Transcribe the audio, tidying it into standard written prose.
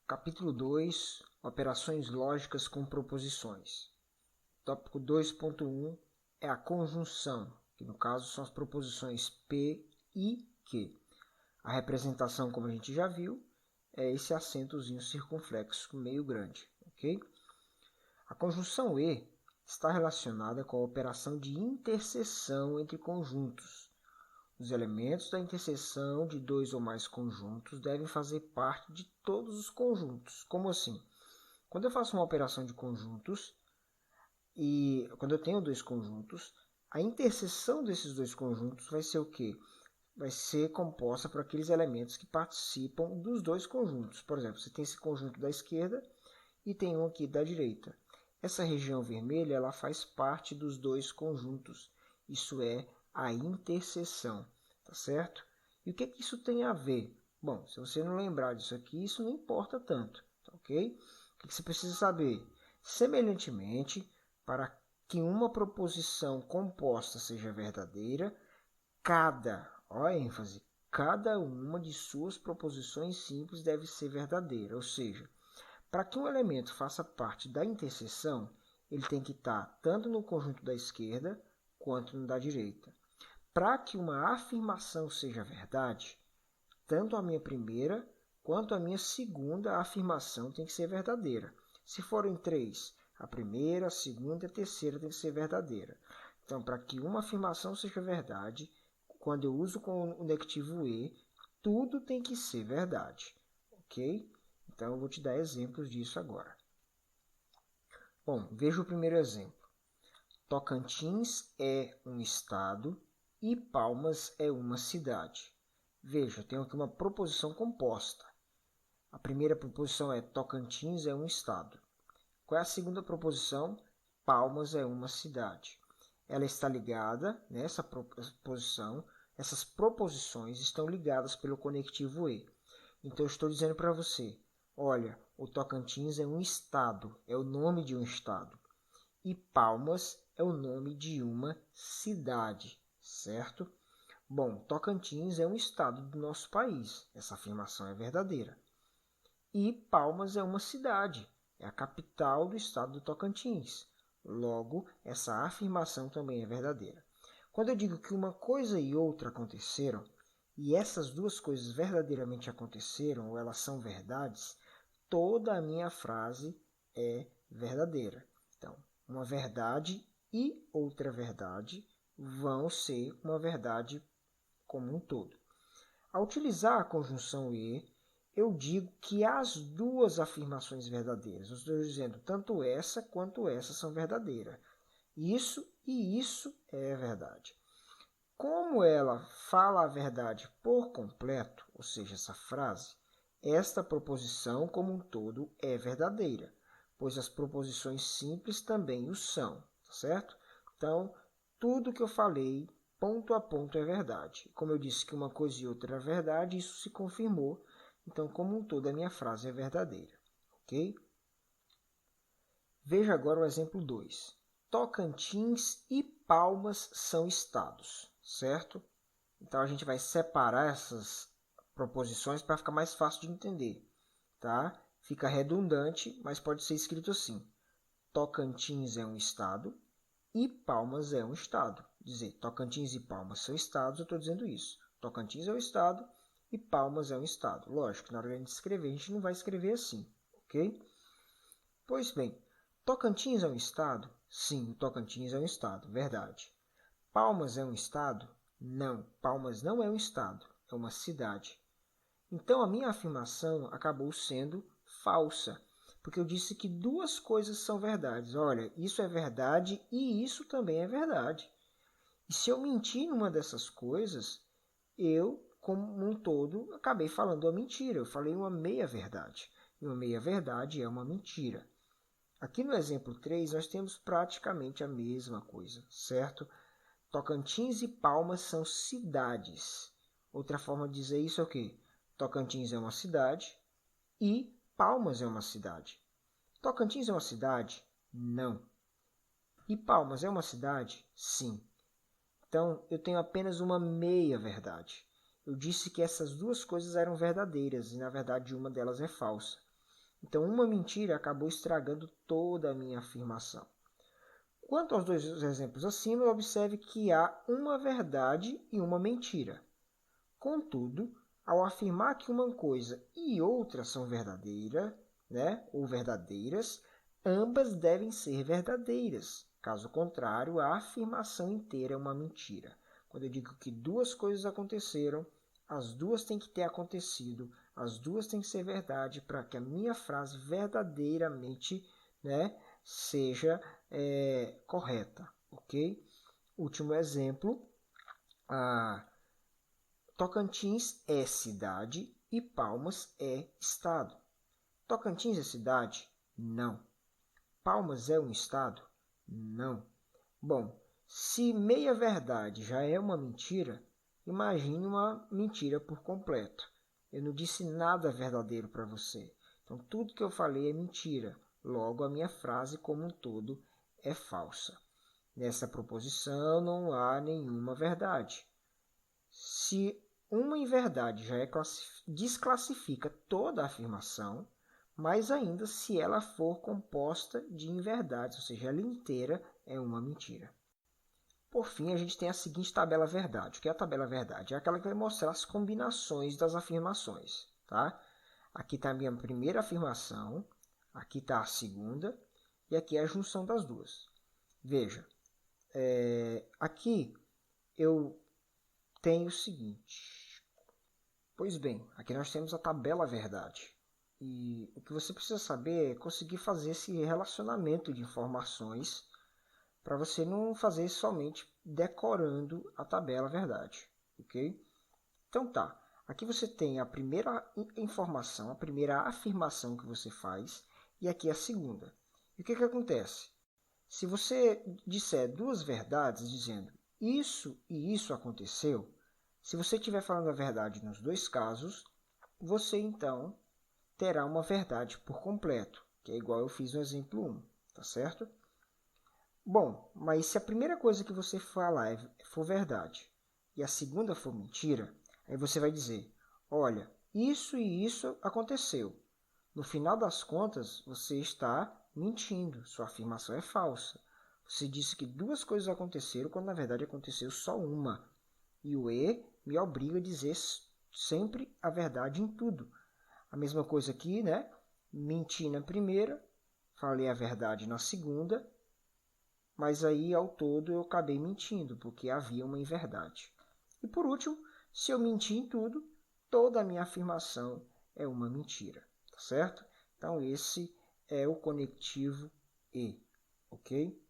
Capítulo 2, Operações lógicas com proposições. Tópico 2.1 é a conjunção, que no caso são as proposições P e Q. A representação, como a gente já viu, é esse acentozinho circunflexo meio grande, ok? A conjunção E está relacionada com a operação de interseção entre conjuntos. Os elementos da interseção de dois ou mais conjuntos devem fazer parte de todos os conjuntos. Como assim? Quando eu faço uma operação de conjuntos, e quando eu tenho dois conjuntos, a interseção desses dois conjuntos vai ser o quê? Vai ser composta por aqueles elementos que participam dos dois conjuntos. Por exemplo, você tem esse conjunto da esquerda e tem um aqui da direita. Essa região vermelha ela faz parte dos dois conjuntos. Isso é a interseção, tá certo? E o que isso tem a ver? Bom, se você não lembrar disso aqui, isso não importa tanto, tá ok? O que você precisa saber? Semelhantemente, para que uma proposição composta seja verdadeira, olha a ênfase, cada uma de suas proposições simples deve ser verdadeira, ou seja, para que um elemento faça parte da interseção, ele tem que estar tanto no conjunto da esquerda quanto no da direita. Para que uma afirmação seja verdade, tanto a minha primeira quanto a minha segunda afirmação tem que ser verdadeira. Se forem três, a primeira, a segunda e a terceira tem que ser verdadeira. Então, para que uma afirmação seja verdade, quando eu uso com o conectivo E, tudo tem que ser verdade, ok? Então, eu vou te dar exemplos disso agora. Bom, veja o primeiro exemplo. Tocantins é um estado e Palmas é uma cidade. Veja, eu tenho aqui uma proposição composta. A primeira proposição é Tocantins é um estado. Qual é a segunda proposição? Palmas é uma cidade. Ela está ligada nessa proposição. Essas proposições estão ligadas pelo conectivo E. Então, eu estou dizendo para você, olha, o Tocantins é um estado, é o nome de um estado. E Palmas é o nome de uma cidade, certo? Bom, Tocantins é um estado do nosso país. Essa afirmação é verdadeira. E Palmas é uma cidade, é a capital do estado do Tocantins. Logo, essa afirmação também é verdadeira. Quando eu digo que uma coisa e outra aconteceram, e essas duas coisas verdadeiramente aconteceram, ou elas são verdades, toda a minha frase é verdadeira. Então, uma verdade e outra verdade vão ser uma verdade como um todo. Ao utilizar a conjunção E, eu digo que as duas afirmações verdadeiras, eu estou dizendo tanto essa quanto essa são verdadeiras. Isso e isso é verdade. Como ela fala a verdade por completo, ou seja, essa frase, esta proposição como um todo é verdadeira, pois as proposições simples também o são, tá certo? Então, tudo que eu falei, ponto a ponto, é verdade. Como eu disse que uma coisa e outra é verdade, isso se confirmou. Então, como um todo, a minha frase é verdadeira, ok? Veja agora o exemplo 2. Tocantins e Palmas são estados, certo? Então, a gente vai separar essas proposições para ficar mais fácil de entender, tá? Fica redundante, mas pode ser escrito assim. Tocantins é um estado e Palmas é um estado. Dizer Tocantins e Palmas são estados, eu estou dizendo isso. Tocantins é um estado e Palmas é um estado. Lógico, na hora de a gente escrever, a gente não vai escrever assim, ok? Pois bem, Tocantins é um estado? Sim, Tocantins é um estado, verdade. Palmas é um estado? Não, Palmas não é um estado, é uma cidade. Então, a minha afirmação acabou sendo falsa, porque eu disse que duas coisas são verdades. Olha, isso é verdade e isso também é verdade. E se eu mentir numa dessas coisas, eu, como um todo, acabei falando uma mentira. Eu falei uma meia-verdade. E uma meia-verdade é uma mentira. Aqui no exemplo 3, nós temos praticamente a mesma coisa, certo? Tocantins e Palmas são cidades. Outra forma de dizer isso é o quê? Tocantins é uma cidade e Palmas é uma cidade. Tocantins é uma cidade? Não. E Palmas é uma cidade? Sim. Então, eu tenho apenas uma meia-verdade. Eu disse que essas duas coisas eram verdadeiras e, na verdade, uma delas é falsa. Então, uma mentira acabou estragando toda a minha afirmação. Quanto aos dois exemplos acima, observe que há uma verdade e uma mentira. Contudo, ao afirmar que uma coisa e outra são verdadeiras, ou verdadeiras, ambas devem ser verdadeiras. Caso contrário, a afirmação inteira é uma mentira. Quando eu digo que duas coisas aconteceram, as duas têm que ter acontecido, as duas têm que ser verdade para que a minha frase verdadeiramente seja correta. Ok? Último exemplo. Tocantins é cidade e Palmas é estado. Tocantins é cidade? Não. Palmas é um estado? Não. Bom, se meia verdade já é uma mentira, imagine uma mentira por completo. Eu não disse nada verdadeiro para você. Então, tudo que eu falei é mentira. Logo, a minha frase como um todo é falsa. Nessa proposição não há nenhuma verdade. Se uma inverdade já desclassifica toda a afirmação, mais ainda se ela for composta de inverdades, ou seja, ela inteira é uma mentira. Por fim, a gente tem a seguinte tabela verdade. O que é a tabela verdade? É aquela que vai mostrar as combinações das afirmações. Tá? Aqui está a minha primeira afirmação, aqui está a segunda, e aqui é a junção das duas. Veja, aqui eu tenho o seguinte. Pois bem, aqui nós temos a tabela verdade. E o que você precisa saber é conseguir fazer esse relacionamento de informações para você não fazer somente decorando a tabela verdade, ok? Então tá, aqui você tem a primeira informação, a primeira afirmação que você faz e aqui a segunda. E o que acontece? Se você disser duas verdades dizendo isso e isso aconteceu, se você estiver falando a verdade nos dois casos, você então terá uma verdade por completo, que é igual eu fiz no exemplo 1, tá certo? Bom, mas se a primeira coisa que você falar for verdade e a segunda for mentira, aí você vai dizer, olha, isso e isso aconteceu. No final das contas, você está mentindo, sua afirmação é falsa. Você disse que duas coisas aconteceram quando na verdade aconteceu só uma. E o E me obriga a dizer sempre a verdade em tudo. A mesma coisa aqui, né? Menti na primeira, falei a verdade na segunda, mas aí ao todo eu acabei mentindo, porque havia uma inverdade. E por último, se eu menti em tudo, toda a minha afirmação é uma mentira, tá certo? Então esse é o conectivo E, ok?